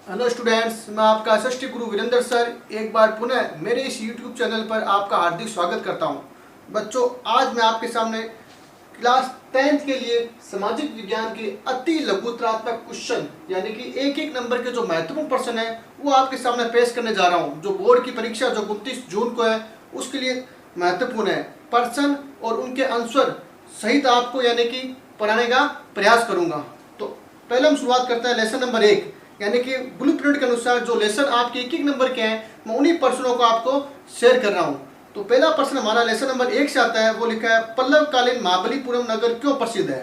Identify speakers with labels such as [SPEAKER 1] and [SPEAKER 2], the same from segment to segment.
[SPEAKER 1] Hello students, मैं आपका षष्ठी गुरु Virendra sir एक बार पुनः मेरे इस यूट्यूब चैनल पर आपका हार्दिक स्वागत करता हूं। बच्चों, आज मैं आपके सामने क्लास 10th के लिए सामाजिक विज्ञान के अति लघुत्रात्मक क्वेश्चन यानी कि एक एक नंबर के जो महत्वपूर्ण प्रश्न है वो आपके सामने पेश करने जा रहा हूं। जो बोर्ड की परीक्षा जो 29 जून को है उसके लिए महत्वपूर्ण है। प्रश्न और उनके आंसर सहित आपको यानी कि पढ़ाने का प्रयास करूंगा। तो पहले हम शुरुआत करते हैं लेसन नंबर 1 यानी कि ब्लूप्रिंट के अनुसार जो लेसन आपके एक एक नंबर के हैं मैं उन्हीं प्रश्नों को आपको शेयर कर रहा हूं। तो पहला प्रश्न हमारा लेसन नंबर 1 से आता है, वो लिखा है पल्लवकालीन महाबलीपुरम नगर क्यों प्रसिद्ध है।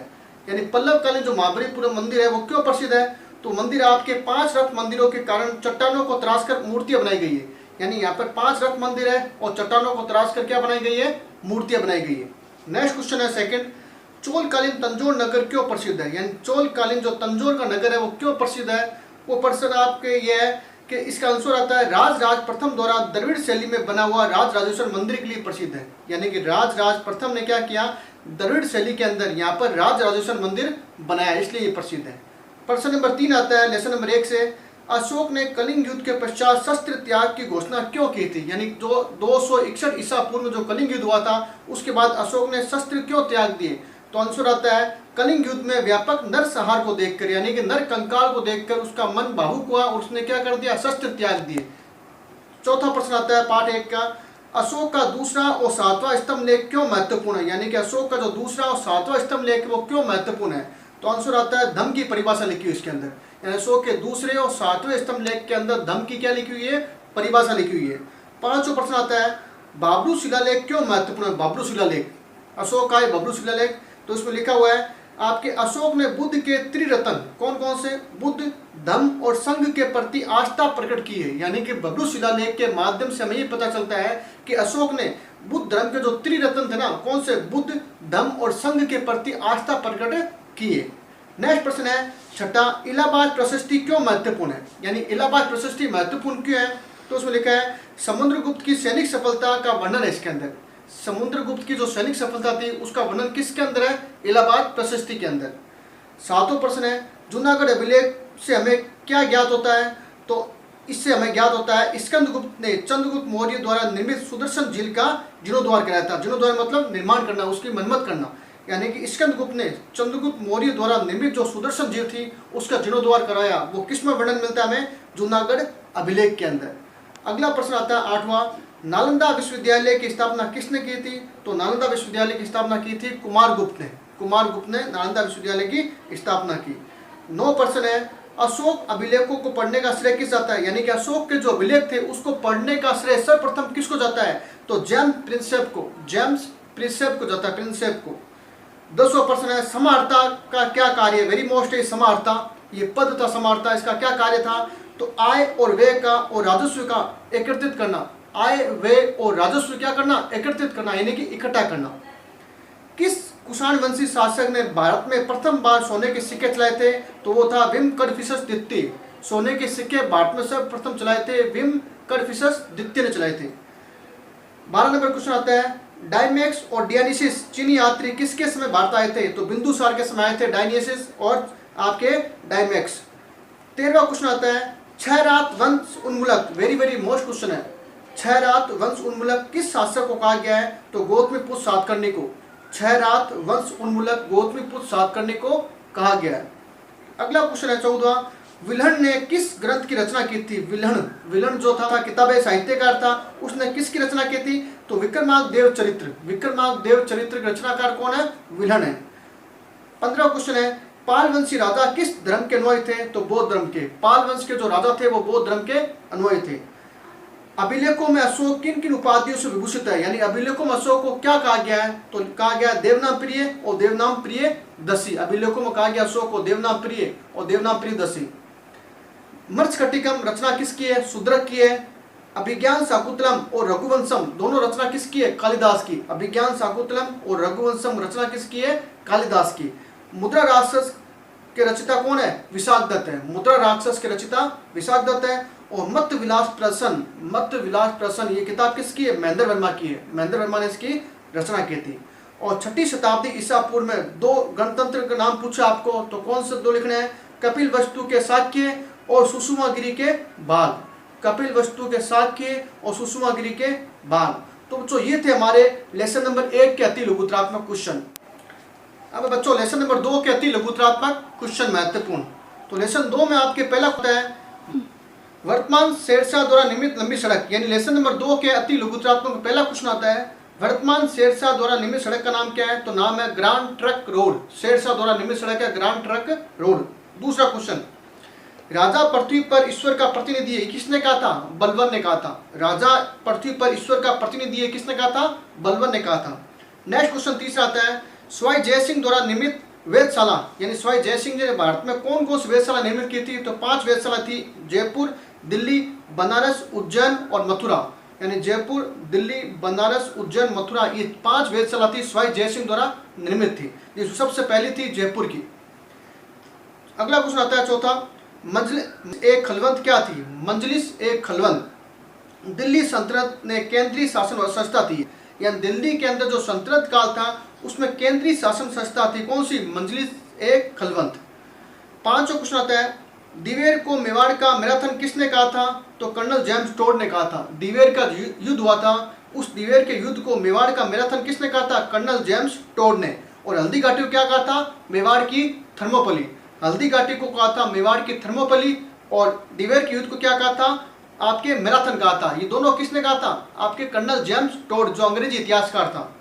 [SPEAKER 1] यानी पल्लवकालीन जो महाबलीपुरम मंदिर है वो क्यों प्रसिद्ध है। तो मंदिर आपके 5 रथ मंदिरों के कारण चट्टानों को तराश कर मूर्तियां बनाई गई है। यानी यहाँ पर 5 रथ मंदिर है और चट्टानों को तराश कर क्या बनाई गई है, मूर्तियां बनाई गई है। नेक्स्ट क्वेश्चन है सेकंड, चोलकालीन तंजौर नगर क्यों प्रसिद्ध है। यानी चोलकालीन जो तंजौर का नगर है वो क्यों प्रसिद्ध है। वो प्रश्न आपके ये है कि इसका आंसर आता है राज प्रथम द्वारा द्रविड़ शैली में बना हुआ राज राजेश्वर मंदिर के लिए प्रसिद्ध है। यानी कि राज प्रथम ने क्या किया, द्रविड़ शैली के अंदर यहाँ पर राज राजेश्वर मंदिर बनाया, इसलिए ये प्रसिद्ध है। प्रश्न नंबर 3 आता है लेसन नंबर 1 से, अशोक ने कलिंग युद्ध के पश्चात शस्त्र त्याग की घोषणा क्यों की थी। यानी जो 261 ईसा पूर्व जो कलिंग युद्ध हुआ था उसके बाद अशोक ने शस्त्र क्यों त्याग दिए। तो आंसर आता है कलिंग युद्ध में व्यापक नरसंहार को देखकर यानी कि नर कंकाल को देखकर उसका मन भावुक हुआ और उसने क्या कर दिया, शस्त्र त्याग दिए। चौथा प्रश्न आता है पार्ट 1 का, अशोक का दूसरा और 7वां स्तंभ लेख क्यों महत्वपूर्ण है। यानी कि अशोक का जो दूसरा और 7वां स्तंभ लेख वो क्यों महत्वपूर्ण है। तो आंसर आता है धम्म की परिभाषा लिखी हुई इसके अंदर। यानी अशोक के दूसरे और 7वें स्तंभ लेख के अंदर धम्म की क्या लिखी हुई है, परिभाषा लिखी हुई है। पांचवा प्रश्न आता है बाबरू शिलालेख क्यों महत्वपूर्ण है। बाबरू शिलालेख अशोक का है बाबरू शिलालेख। तो इसमें लिखा हुआ है आपके अशोक ने बुद्ध के त्रिरत्न कौन कौन से, बुद्ध, धम्म और संघ के प्रति आस्था प्रकट की है। यानी कि बब्रू शिलालेख के माध्यम से हमें ये पता चलता है कि अशोक ने बुद्ध धर्म के जो त्रिरत्न थे ना, कौन से, बुद्ध, धम्म और संघ के प्रति आस्था प्रकट की है। नेक्स्ट प्रश्न है छठा, इलाहाबाद प्रशस्ति क्यों महत्वपूर्ण है। यानी इलाहाबाद प्रशस्ति महत्वपूर्ण क्यों है। तो उसमें लिखा है समुद्रगुप्त की सैनिक सफलता का वर्णन है इसके अंदर। समुद्रगुप्त की जो सैनिक सफलता थी उसका वर्णन किसके अंदर है, इलाहाबाद प्रशस्ति के अंदर। सातवां प्रश्न है जूनागढ़ अभिलेख से हमें क्या ज्ञात होता है। तो इससे हमें ज्ञात होता है स्कंदगुप्त ने चंद्रगुप्त मौर्य द्वारा निर्मित सुदर्शन झील का जीर्णोद्धार कराया था। जीर्णोद्धार मतलब निर्माण करना, उसकी मरम्मत करना। यानी कि स्कंदगुप्त ने चंद्रगुप्त मौर्य द्वारा निर्मित जो सुदर्शन झील थी उसका जीर्णोद्धार कराया। वो किसमें वर्णन मिलता है हमें, जूनागढ़ अभिलेख के अंदर। अगला प्रश्न आता है 8वां, नालंदा विश्वविद्यालय की स्थापना किसने की थी। तो नालंदा विश्वविद्यालय की स्थापना की थी कुमारगुप्त ने। कुमारगुप्त ने नालंदा विश्वविद्यालय की स्थापना की। 9 प्रश्न है अशोक अभिलेखों को पढ़ने का श्रेय किस जाता है। यानी कि अशोक के जो अभिलेख थे उसको पढ़ने का श्रेय सर्वप्रथम किसको जाता है। तो जेम्स प्रिंसेप को, जेम्स प्रिंसेप को जाता है, प्रिंसेप को। 10वां प्रश्न है समाहर्ता का क्या कार्य, वेरी मोस्ट है समाहर्ता, ये पद था समाहर्ता, इसका क्या कार्य था। तो आय और व्यय का और राजस्व का एकत्रित करना, आय व्यय और राजस्व क्या करना, एकत्रित करना यानी कि इकट्ठा करना। किस कुषाण वंशी शासक ने भारत में प्रथम बार सोने के सिक्के चलाए थे। तो वो था विम कडफिसस द्वितीय। सोने के सिक्के भारत में सर्वप्रथम चलाए थे विम कडफिसस द्वितीय ने चलाए थे। 12 नंबर क्वेश्चन आता है डायमेक्स और डियोनिसिस चीनी यात्री किसके समय भारत आए थे। तो बिंदुसार के समय आए थे डायनिसिस और आपके डायमेक्स। 13वां क्वेश्चन आता है क्षयरात वंश उन्मूलक, वेरी वेरी मोस्ट क्वेश्चन है। क्षयरात वंश उन्मूलक किस शासक को कहा गया है। तो गौतमीपुत्र सातकर्णी को। क्षयरात वंश उन्मूलक गौतमीपुत्र सातकर्णी को कहा गया है। अगला क्वेश्चन है 14वां, विल्हण ने किस ग्रंथ की रचना की थी। विल्हण जो था किताबे साहित्यकार था, उसने किसकी रचना की थी। तो विक्रमांक देव चरित्र, विक्रमांक देव चरित्र के रचनाकार कौन है, विल्हण है। 15वां क्वेश्चन है पाल वंशी राजा किस धर्म के अनुयायी थे। तो बौद्ध धर्म के। पाल वंश के जो राजा थे वो बौद्ध धर्म के अनुयायी थे। अभिलेखों में अशोक किन किन उपाधियों से विभूषित है। यानी अभिलेखों में अशोक को क्या कहा गया है। तो कहा गया देवनाम प्रिय और देवनाम प्रिय दसी। अभिलेखों में कहा गया अशोक को देवनाम प्रिय और देवनाम प्रिय दसी। मर्क्षकटिकम रचना किसकी है, शूद्रक की है। अभिज्ञान शाकुंतलम और रघुवंशम दोनों रचना किसकी है, कालिदास की। अभिज्ञान शाकुंतलम और रघुवंशम रचना किसकी है, कालिदास की। मुद्रा राक्षस के रचिता कौन है, विशाख दत्त है। मुद्रा राक्षस के रचिता विशाख दत्त है। और मत्त विलास प्रसन्न, मत्त विलास प्रसन्न ये किताब किसकी है, महेंद्र वर्मा की है। महेंद्र वर्मा ने इसकी रचना की थी। और 6ठी शताब्दी ईसा पूर्व में 2 गणतंत्र का नाम पूछा आपको, तो कौन से 2 लिखने हैं, कपिल वस्तु के शाक्य और सुषुमागिरी के बाघ, कपिल वस्तु के शाक्य और सुषुमागिरी के बाघ। तो बच्चों ये थे हमारे लेसन नंबर 1 के अति लघुतरात्मक क्वेश्चन। अब बच्चों लेसन नंबर 2 के अति लघुतरात्मक क्वेश्चन महत्वपूर्ण। तो लेसन 2 में आपके पहला होता है वर्तमान शेरशाह द्वारा निर्मित लंबी सड़क, यानी लेसन नंबर 2 के अति लघुतरात्मक पहला क्वेश्चन आता है वर्तमान शेरशाह द्वारा निर्मित सड़क का नाम क्या है? तो नाम है ग्रांड ट्रक रोड। शेरशाह द्वारा निर्मित सड़क है ग्रांड ट्रक रोड। दूसरा क्वेश्चन, राजा पृथ्वी पर ईश्वर का प्रतिनिधि है, किसने कहा था? बलवन ने कहा था। राजा पृथ्वी पर ईश्वर का प्रतिनिधि है, किसने कहा था? बलवन ने कहा था। नेक्स्ट क्वेश्चन तीसरा आता है सवाई जयसिंह द्वारा निर्मित वेधशाला, यानी सवाई जयसिंह जी ने भारत में कौन कौन सी वेधशाला निर्मित की थी? तो 5 वेधशाला थी, जयपुर, दिल्ली, बनारस, उज्जैन और मथुरा। यानी जयपुर, दिल्ली, बनारस, उज्जैन, मथुरा, ये 5 वेधशाला थी सवाई जयसिंह द्वारा निर्मित थी। ये सबसे पहली थी जयपुर की। अगला क्वेश्चन आता है चौथा, मजलिस एक खलवंत क्या थी? मजलिस एक खलवंत दिल्ली सल्तनत ने केंद्रीय शासन संस्था थी, यानी दिल्ली के अंदर जो सल्तनत काल था उसमें केंद्रीय शासन संस्था थी, कौन सी? मजलिस एक खलवंत। पांचवा क्वेश्चन आता है दिवेर को मेवाड़ का मैराथन किसने कहा था? तो कर्नल जेम्स टोड ने कहा था। दिवेर का युद्ध हुआ था, उस दिवेर के युद्ध को मेवाड़ का मैराथन किसने कहा था? कर्नल जेम्स टोड ने। और हल्दी घाटी को क्या कहा था? मेवाड़ की थर्मोपली। हल्दी घाटी को कहा था मेवाड़ की थर्मोपली, और दिवेर के युद्ध को क्या कहा था? आपके मैराथन कहा था। ये दोनों किसने कहा था? आपके कर्नल जेम्स टोड, जो अंग्रेजी इतिहासकार था।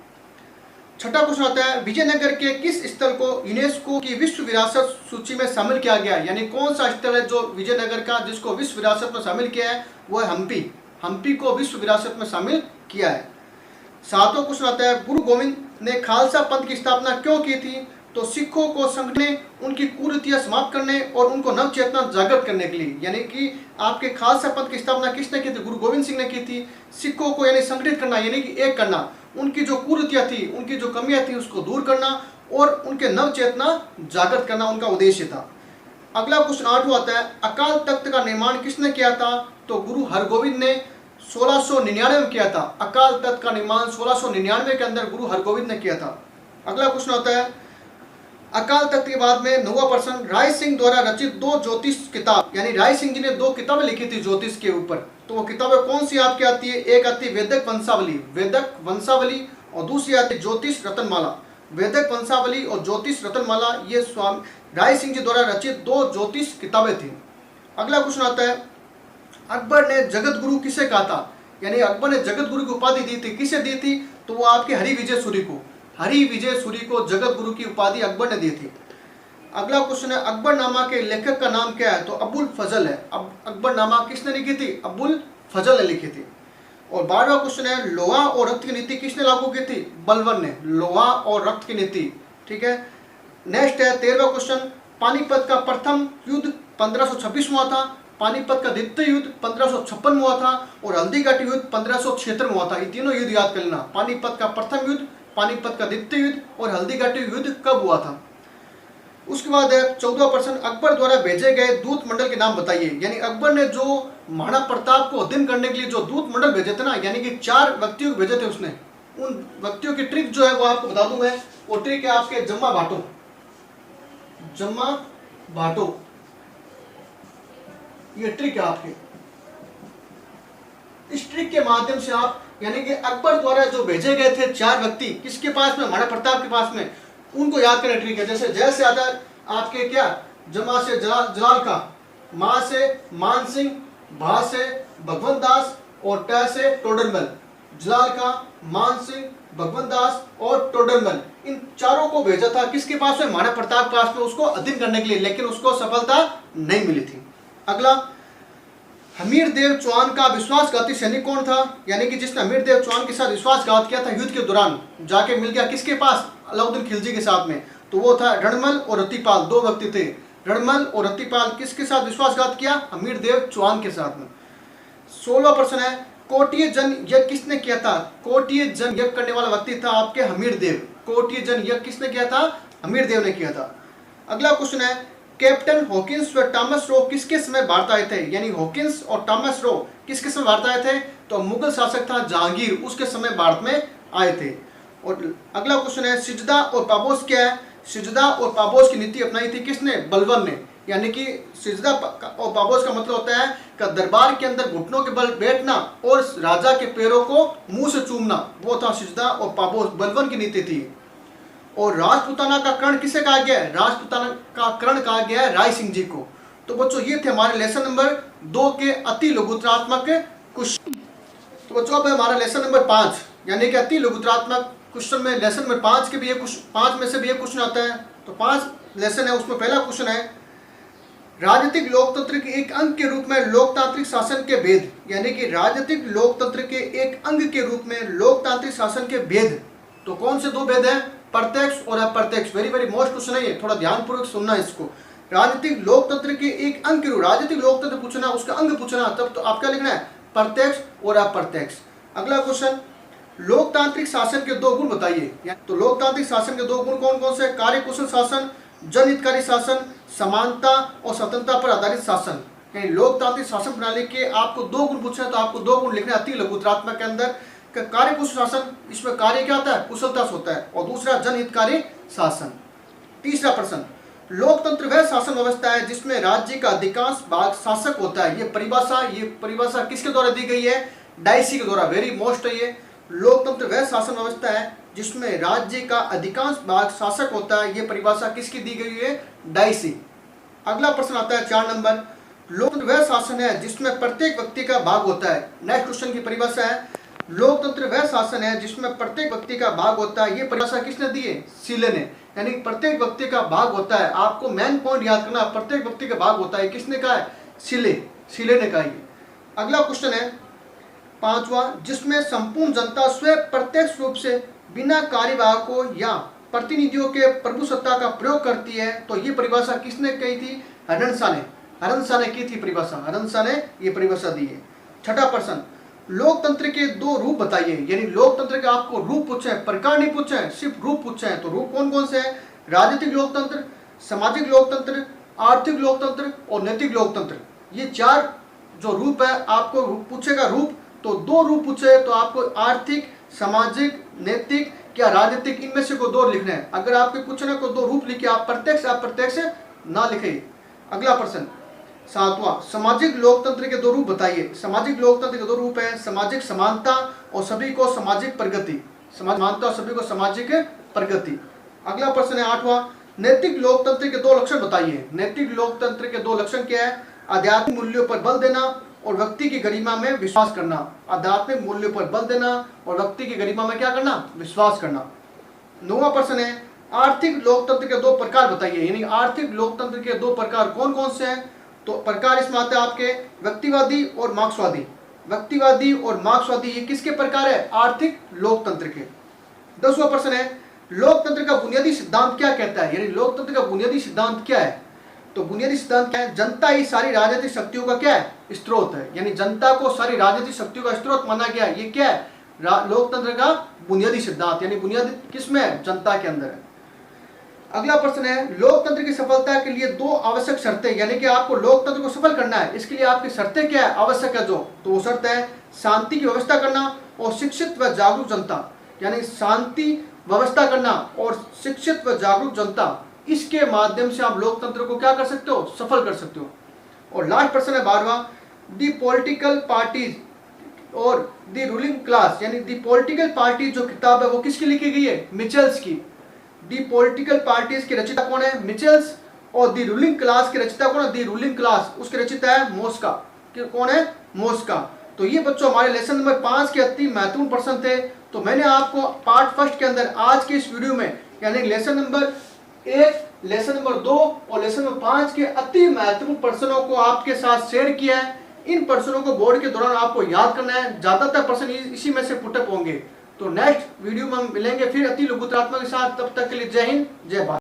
[SPEAKER 1] छठा क्वेश्चन आता है विजयनगर के किस स्थल को यूनेस्को की विश्व विरासत सूची में शामिल किया गया? यानी कौन सा स्थल है जो विजयनगर का जिसको विश्व विरासत में शामिल किया है? वो है हम्पी। हम्पी को विश्व विरासत में शामिल किया है। सातवां क्वेश्चन आता है गुरु गोविंद ने खालसा पंथ की स्थापना क्यों की थी? तो सिखों को संगठने, उनकी कुरीतियां समाप्त करने और उनको नव चेतना जागृत करने के लिए। यानी कि आपके खालसा पंथ की स्थापना किसने की थी? गुरु गोविंद सिंह ने की थी। सिखों को यानी संगठित करना, यानी कि एक करना, उनकी जो कुरीतियां थी, उनकी जो कमियां थी उसको दूर करना और उनके नव चेतना जागृत करना उनका उद्देश्य था। अगला क्वेश्चन 8वां आता है अकाल तख्त का निर्माण किसने किया था? तो गुरु हरगोविंद ने 1699 में किया था। अकाल तख्त का निर्माण 1699 के अंदर गुरु हरगोविंद ने किया था। अगला क्वेश्चन आता है अकाल तख्त के बाद में 9वां प्रश्न राय सिंह द्वारा रचित 2 ज्योतिष किताब, यानी राय सिंह जी ने 2 किताबें लिखी थी ज्योतिष के ऊपर। तो वो किताबें कौन सी आपकी आती है? एक आती है वेदक वंशावली और दूसरी आती है ज्योतिष रत्नमाला। वेदक वंशावली और ज्योतिष रत्नमाला ये स्वामी राय सिंह जी द्वारा रचित 2 ज्योतिष किताबें थी। अगला क्वेश्चन आता है अकबर ने जगत गुरु किसे कहा था? यानी अकबर ने जगत गुरु की उपाधि दी थी, किसे दी थी? तो वो आपके हरि विजय सूरी को। हरि विजय सूरी को जगत गुरु की उपाधि अकबर ने दी थी। अगला क्वेश्चन है अकबरनामा के लेखक का नाम क्या है? तो अबुल फजल है। अब अकबरनामा किसने लिखी थी? अबुल फजल ने लिखी थी। और 12वां क्वेश्चन है लोहा और रक्त की नीति किसने लागू की थी? बलवन ने। लोहा और रक्त की नीति, ठीक है। नेक्स्ट है 13वां क्वेश्चन पानीपत का प्रथम युद्ध 1526 में हुआ था, पानीपत का द्वितीय युद्ध 1556 में हुआ था और हल्दी घाटी युद्ध 1576 में हुआ था। ये तीनों युद्ध याद कर लेना, पानीपत का प्रथम युद्ध, पानीपत का द्वितीय युद्ध और हल्दी घाटी युद्ध कब हुआ था। उसके बाद है 14वां प्रश्न अकबर द्वारा भेजे गए दूत मंडल के नाम बताइए। यानी अकबर ने जो महाराणा प्रताप को अधीन करने के लिए जो दूत मंडल भेजे थे ना, यानी कि 4 व्यक्तियों को भेजे थे उसने, उन व्यक्तियों की ट्रिक जो है वो आपको बता दूं मैं। वो ट्रिक है आपके जम्मा भाटो, ये ट्रिक है आपके। इस ट्रिक के माध्यम से आप यानी कि अकबर द्वारा जो भेजे गए थे 4 व्यक्ति किसके पास में? महाराणा प्रताप के पास में, उनको याद करने ट्रिक है। जैसे आता है आपके क्या जमा से जलाल का, मां से मान सिंह, भा से भगवंत दास और ट से टोडरमल। जलाल का, मान सिंह, भगवंत दास और टोडरमल, इन चारों को भेजा था किसके पास में? महाराणा प्रताप के पास में, उसको अधीन करने के लिए, लेकिन उसको सफलता नहीं मिली थी। अगला हमीर देव चौहान का विश्वासघाती सैनिक कौन था? यानी कि जिसने हमीर देव चौहान के साथ विश्वासघात किया था युद्ध के दौरान, जाके मिल गया किसके पास? अलाउद्दीन खिलजी के साथ में। तो वो था रणमल और रतिपाल, 2 व्यक्ति थे। रणमल और रतिपाल किसके साथ विश्वासघात किया? हमीर देव चौहान के साथ में। 16वां प्रश्न है कोटिय जन यज्ञ किसने किया था? कोटिय जन यज्ञ करने वाला व्यक्ति था आपके हमीर देव। कोटिय जन यज्ञ किसने किया था? हमीर देव ने किया था। अगला क्वेश्चन है कैप्टन हॉकिंस व टॉमस रो किसके समय भारत आए थे? यानी हॉकिंस और टॉमस रो किसके समय भारत आए थे? तो मुगल शासक था जहांगीर, उसके समय भारत में आए थे। और अगला क्वेश्चन है सिजदा और पाबोस क्या है? सिजदा और पाबोस की नीति अपनाई थी किसने? बलवन ने। यानी कि सिजदा और पापोस का मतलब होता है कि दरबार के अंदर घुटनों के बल बैठना और राजा के पैरों को मुंह से चूमना, वो था सिजदा और पापोस, बलवन की नीति थी। और राजपुताना का कर्ण किसे कहा गया है? राजपुताना का कर्ण कहा गया है राय सिंह जी को। तो बच्चों ये थे हमारे लेसन नंबर 2 के अति लघुत्तरात्मक क्वेश्चन। तो बच्चों अब हमारा लेसन नंबर 5 यानी कि अति लघुत्तरात्मक क्वेश्चन में लेसन नंबर 5 के भी ये 5 में से भी एक क्वेश्चन आता है। तो 5 लेसन है, उसमें पहला क्वेश्चन है राजनीतिक लोकतंत्र के एक अंग के रूप में लोकतांत्रिक शासन के भेद, यानी कि राजनीतिक लोकतंत्र के एक अंग के रूप में लोकतांत्रिक शासन के भेद। तो कौन से दो भेद हैं? प्रत्यक्ष और अप्रत्यक्ष। वेरी वेरी मोस्ट क्वेश्चन है ये, थोड़ा ध्यानपूर्वक सुनना है इसको। राजनीतिक लोकतंत्र के एक अंग के रूप, राजनीतिक लोकतंत्र पूछना, उसका अंग पूछना, तब तो आप क्या लिखना है? प्रत्यक्ष और अप्रत्यक्ष। अगला क्वेश्चन, लोकतांत्रिक शासन के 2 गुण बताइए। तो लोकतांत्रिक शासन के 2 गुण कौन कौन से? कार्यकुशल शासन, जनहितकारी शासन, समानता और स्वतंत्रता पर आधारित शासन। यानी लोकतांत्रिक शासन प्रणाली के आपको 2 गुण पूछे तो आपको 2 गुण लिखना अति लघुत्तरात्मक के अंदर। कार्यकुशल शासन, इसमें कार्य क्या होता है? कुशलता से होता है। और दूसरा जनहितकारी शासन। तीसरा प्रश्न, लोकतंत्र वह शासन व्यवस्था है जिसमें राज्य का अधिकांश भाग शासक होता है। ये परिभाषा किसके द्वारा दी गई है? डाइसी के द्वारा। वेरी मोस्ट है ये। लोकतंत्र वह शासन व्यवस्था है जिसमें राज्य का अधिकांश भाग शासक होता है। ये परिभाषा किसकी दी गई है? डाइसी। अगला प्रश्न आता है 4 नंबर, लोकतंत्र वह शासन है जिसमें प्रत्येक व्यक्ति का भाग होता है। नेक्स्ट क्वेश्चन की परिभाषा है लोकतंत्र वह शासन है जिसमें प्रत्येक व्यक्ति का भाग होता है। ये परिभाषा किसने दी है? सीले ने। यानी प्रत्येक व्यक्ति का भाग होता है। आपको मेन पॉइंट याद करना, प्रत्येक व्यक्ति का भाग होता है। किसने कहा है? सीले ने कहा है। अगला क्वेश्चन है 5वां, जिसमें संपूर्ण जनता स्वयं प्रत्यक्ष रूप से बिना कार्यवाहकों या प्रतिनिधियों के प्रभुसत्ता का प्रयोग करती है। तो ये परिभाषा किसने कही थी? हरनसा ने की थी परिभाषा। हरनसा ने ये परिभाषा दी है। छठा प्रश्न, लोकतंत्र के 2 रूप बताइए। यानी लोकतंत्र के आपको रूप पूछे, प्रकार नहीं पूछे, सिर्फ रूप पूछे हैं। तो रूप कौन कौन से हैं? राजनीतिक लोकतंत्र, सामाजिक लोकतंत्र, आर्थिक लोकतंत्र और नैतिक लोकतंत्र। ये 4 जो रूप है आपको पूछेगा रूप। तो 2 रूप पूछे तो आपको आर्थिक, सामाजिक, नैतिक क्या राजनीतिक, इनमें से कोई 2 लिखना है। अगर आपके पूछना को 2 रूप लिखे, आप प्रत्यक्ष अप्रत्यक्ष ना लिखे। अगला प्रश्न 7वां, सामाजिक लोकतंत्र के 2 रूप बताइए। सामाजिक लोकतंत्र के 2 रूप है सामाजिक समानता और सभी को सामाजिक प्रगति। समानता और सभी को सामाजिक प्रगति। अगला प्रश्न है 8वां, नैतिक लोकतंत्र के 2 लक्षण बताइए। नैतिक लोकतंत्र के 2 लक्षण क्या है? आध्यात्मिक मूल्यों पर बल देना और व्यक्ति की गरिमा में विश्वास करना। आध्यात्मिक मूल्यों पर बल देना और व्यक्ति की गरिमा में क्या करना? विश्वास करना। 9वां प्रश्न है आर्थिक लोकतंत्र के 2 प्रकार बताइए। यानी आर्थिक लोकतंत्र के 2 प्रकार कौन कौन से हैं? तो प्रकार इसमें आते हैं आपके व्यक्तिवादी और मार्क्सवादी। व्यक्तिवादी और मार्क्सवादी ये किसके प्रकार है? आर्थिक लोकतंत्र के। 10वां प्रश्न है लोकतंत्र का बुनियादी सिद्धांत क्या कहता है? यानी लोकतंत्र का बुनियादी सिद्धांत क्या है? तो बुनियादी सिद्धांत क्या है? जनता ही सारी राजनीतिक शक्तियों का क्या है? स्रोत है। यानी जनता को सारी राजनीतिक शक्तियों का स्रोत माना गया। ये क्या है? लोकतंत्र का बुनियादी सिद्धांत। यानी बुनियादी किसमें है? जनता के अंदर है। अगला प्रश्न है लोकतंत्र की सफलता के लिए 2 आवश्यक शर्तें। यानी कि आपको लोकतंत्र को सफल करना है, इसके लिए आपकी शर्तें क्या है? आवश्यक है जो, तो वो शर्त है शांति की व्यवस्था करना और शिक्षित व जागरूक जनता। यानी शांति व्यवस्था करना और शिक्षित व जागरूक जनता, इसके माध्यम से आप लोकतंत्र को क्या कर सकते हो? सफल कर सकते हो। और लास्ट प्रश्न है 12वां, दी पॉलिटिकल पार्टीज और दी रूलिंग क्लास। यानी दी पॉलिटिकल पार्टी जो किताब है वो किसकी लिखी गई है? मिचेल्स की। दी पॉलिटिकल पार्टीज की रचयिता कौन है? मिचेल्स। और दी रूलिंग क्लास की रचयिता कौन है? दी रूलिंग क्लास, उसके रचयिता है मोस्का। कौन है? मोस्का। तो ये बच्चों हमारे लेसन नंबर 5 के अति महत्वपूर्ण प्रश्न थे। तो मैंने आपको पार्ट फर्स्ट के अंदर आज के इस वीडियो में यानी लेसन नंबर 1, लेसन नंबर 2 और लेसन नंबर 5 के अति महत्वपूर्ण प्रश्नों को आपके साथ शेयर किया है। इन प्रश्नों को बोर्ड के दौरान आपको याद करना है। ज्यादातर प्रश्न इसी में से पुटअप होंगे। तो नेक्स्ट वीडियो में हम मिलेंगे फिर अति लघुत्तरात्मक के साथ। तब तक के लिए जय हिंद, जय भारत।